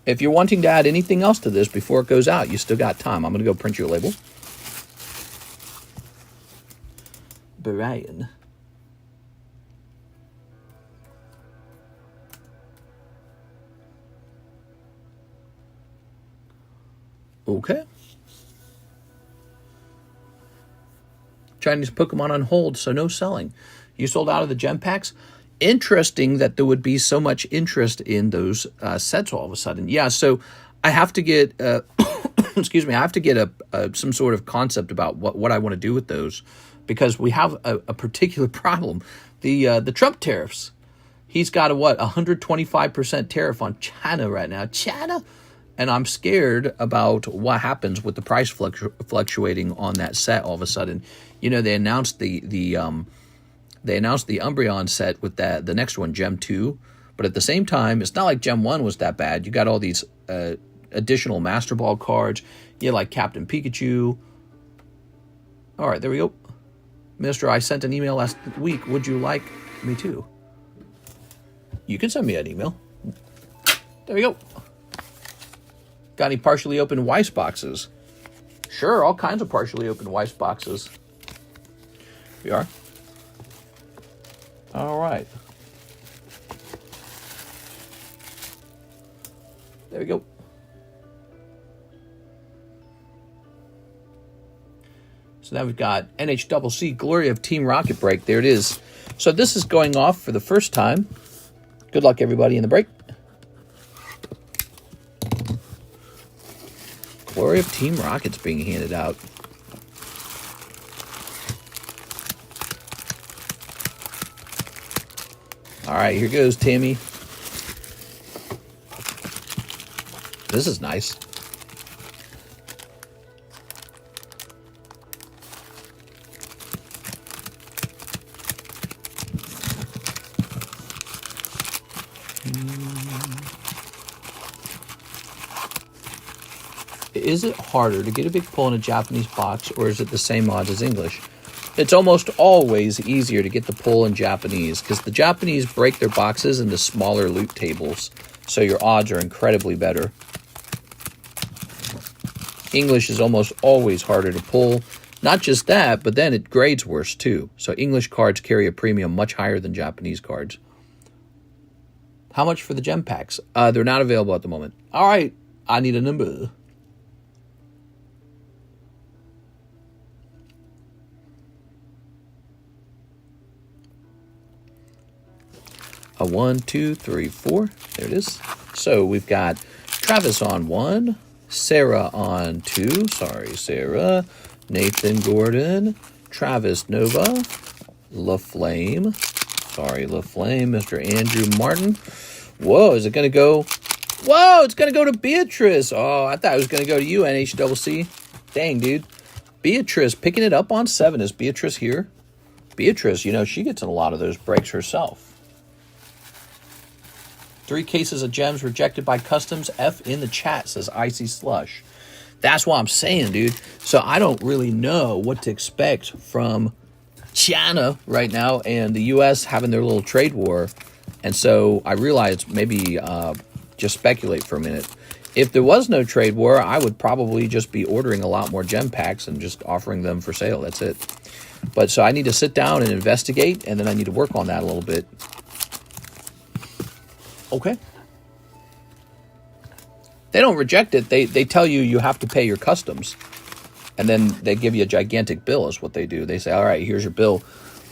If you're wanting to add anything else to this before it goes out, you still got time. I'm going to go print you a label. Brian. Okay. Chinese Pokemon on hold, so no selling. You sold out of the gem packs. Interesting that there would be so much interest in those sets all of a sudden. Yeah, so I have to get, excuse me, I have to get some sort of concept about what I want to do with those, because we have a particular problem. The Trump tariffs. He's got a 125% tariff on China right now. China. And I'm scared about what happens with the price fluctuating on that set all of a sudden. You know, they announced the Umbreon set with the next one, Gem 2. But at the same time, it's not like Gem 1 was that bad. You got all these additional Master Ball cards. You like Captain Pikachu. All right, there we go. Mister, I sent an email last week. Would you like me to? You can send me an email. There we go. Got any partially open Weiss boxes? Sure, all kinds of partially open Weiss boxes. We are. All right. There we go. So now we've got NHCC Glory of Team Rocket break. There it is. So this is going off for the first time. Good luck, everybody, in the break. Glory of Team Rocket's being handed out. All right, here goes, Tammy. This is nice. is it harder to get a big pull in a Japanese box, or is it the same odds as English? It's almost always easier to get the pull in Japanese because the Japanese break their boxes into smaller loot tables, so your odds are incredibly better. English is almost always harder to pull. Not just that, but then it grades worse too. So English cards carry a premium much higher than Japanese cards. How much for the gem packs? They're not available at the moment. All right, I need a number. A 1, 2, 3, 4. There it is. So we've got Travis on 1, Sarah on 2. Sorry, Sarah. Nathan Gordon, Travis Nova, LaFlame. Sorry, LaFlame. Mr. Andrew Martin. Whoa, is it going to go? Whoa, it's going to go to Beatrice. Oh, I thought it was going to go to you, NHCC. Dang, dude. Beatrice picking it up on 7. Is Beatrice here? Beatrice, you know, she gets in a lot of those breaks herself. 3 cases of gems rejected by customs. F in the chat, says Icy Slush. That's what I'm saying, dude. So I don't really know what to expect from China right now and the U.S. having their little trade war. And so I realized maybe just speculate for a minute. If there was no trade war, I would probably just be ordering a lot more gem packs and just offering them for sale. That's it. But so I need to sit down and investigate, and then I need to work on that a little bit. Okay. They don't reject it. They tell you you have to pay your customs. And then they give you a gigantic bill is what they do. They say, all right, here's your bill.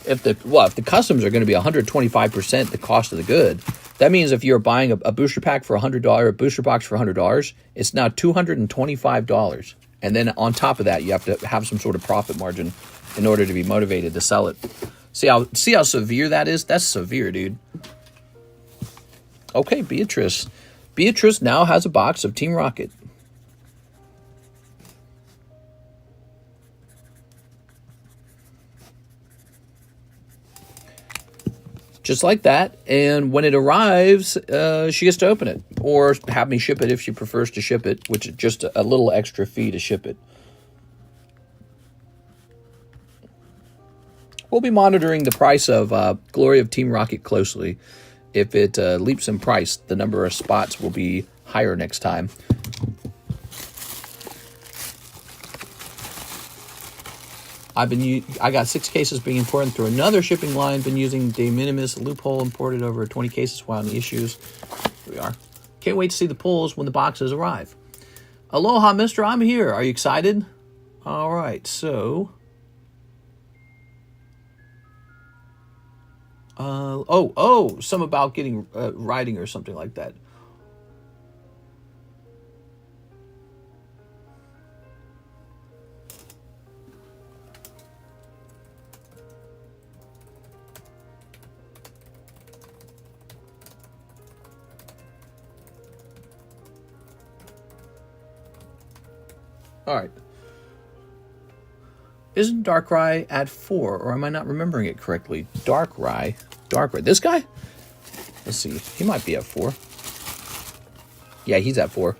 If the customs are going to be 125% the cost of the good, that means if you're buying a booster pack for $100, a booster box for $100, it's now $225. And then on top of that, you have to have some sort of profit margin in order to be motivated to sell it. See how severe that is? That's severe, dude. Okay, Beatrice. Beatrice now has a box of Team Rocket. Just like that. And when it arrives, she gets to open it. Or have me ship it if she prefers to ship it, which is just a little extra fee to ship it. We'll be monitoring the price of Glory of Team Rocket closely. If it leaps in price, the number of spots will be higher next time. I got 6 cases being imported through another shipping line. Been using de minimis loophole, imported over 20 cases while in the issues. Here we are. Can't wait to see the pulls when the boxes arrive. Aloha, mister. I'm here. Are you excited? All right. So. Some about getting riding or something like that. All right. Isn't Darkrai at 4, or am I not remembering it correctly? Darkrai. This guy? Let's see. He might be at 4. Yeah, he's at 4.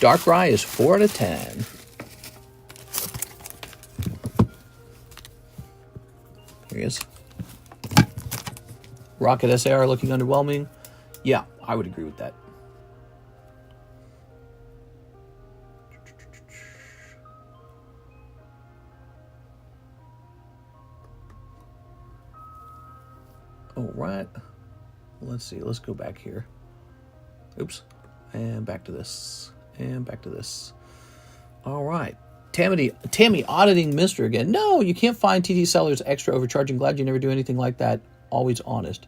Darkrai is 4 out of 10. Here he is. Rocket SAR looking underwhelming. Yeah, I would agree with that. All right. Let's see. Let's go back here. Oops. And back to this. And back to this. All right. Tammy auditing Mister again. No, you can't find TT sellers extra overcharging. Glad you never do anything like that. Always honest.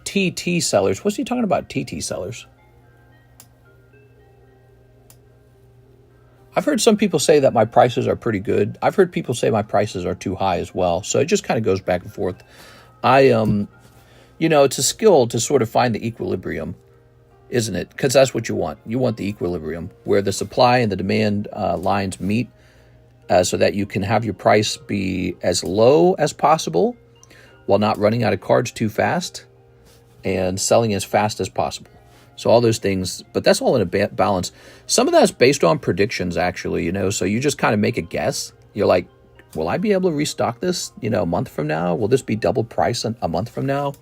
TT sellers. What's he talking about, TT sellers? I've heard some people say that my prices are pretty good. I've heard people say my prices are too high as well. So it just kind of goes back and forth. It's a skill to sort of find the equilibrium, isn't it? Because that's what you want. You want the equilibrium where the supply and the demand lines meet so that you can have your price be as low as possible while not running out of cards too fast and selling as fast as possible. So all those things, but that's all in a balance. Some of that's based on predictions, actually, you know, so you just kind of make a guess. You're like, will I be able to restock this, you know, a month from now? Will this be double price a month from now?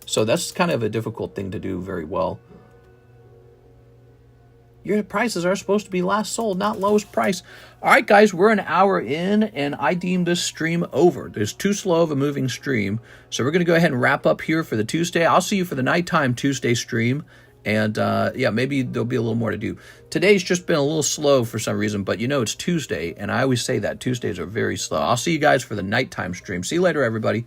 So that's kind of a difficult thing to do very well. Your prices are supposed to be last sold, not lowest price. All right, guys, we're an hour in, and I deem this stream over. There's too slow of a moving stream. So we're going to go ahead and wrap up here for the Tuesday. I'll see you for the nighttime Tuesday stream. And, yeah, maybe there'll be a little more to do. Today's just been a little slow for some reason, but you know it's Tuesday, and I always say that. Tuesdays are very slow. I'll see you guys for the nighttime stream. See you later, everybody.